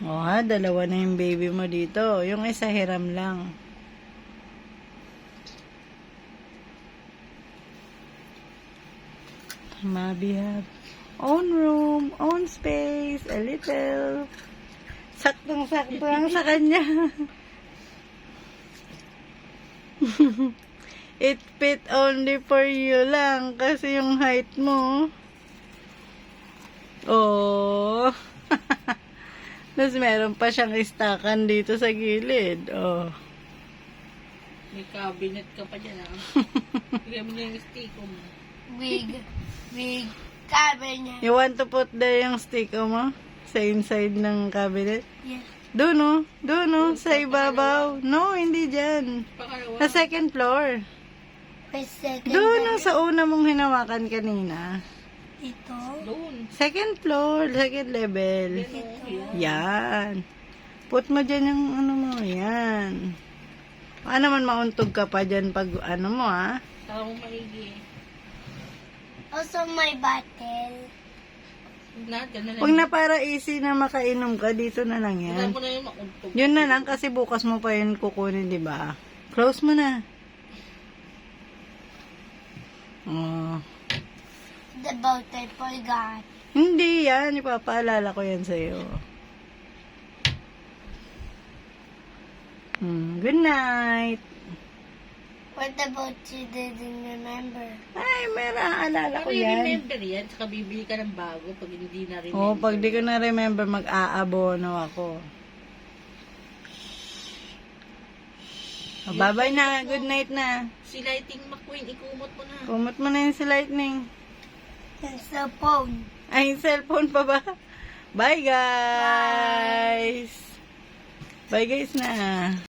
O ha, dalawa na yung baby mo dito. Yung isa hiram lang. Mabi have own room, own space, a little. Saktong-sakto lang sa kanya. It fit only for you lang kasi yung height mo. Oh. Tapos meron pa siyang istakan dito sa gilid. Oh. May cabinet ka pa dyan, ah. Bigyan mo niya yung stiko mo. Big cabinet. You want to put there yung stick mo? Sa inside ng cabinet? Yes. Doon oh. Doon oh. Sa ibabaw. No, hindi dyan. Pakalawa. Sa second floor. May second Doon oh. cabinet. Sa una mong hinawakan kanina. Ito. Doon. Second floor. Second level. Yan. Put mo dyan yung ano mo. Yan. Baka naman mauntog ka pa dyan pag ano mo ah. Saka mo maigi. Also, my bottle. Dyan na lang. Huwag na para easy na makainom ka, dito na lang Dyan yan. mo na yung makuntog. Yun na lang kasi bukas mo pa yun kukunin, di ba? Close mo na. Oh. The boat I forgot. Hindi yan, ipapaalala ko yan sa'yo. Good night. What about you didn't remember? Ay, alala ko yan. remember yan. Saka bibili ka ng bago pag hindi na remember. Oh, pag di ko na remember, mag-aabono ako. Oh, bye-bye na. Good night na. Si Lighting McQueen, ikumot mo na. Kumot mo na yun si Lightning. Yung cell phone. Ay, cellphone pa ba? Bye, guys! Bye, guys na.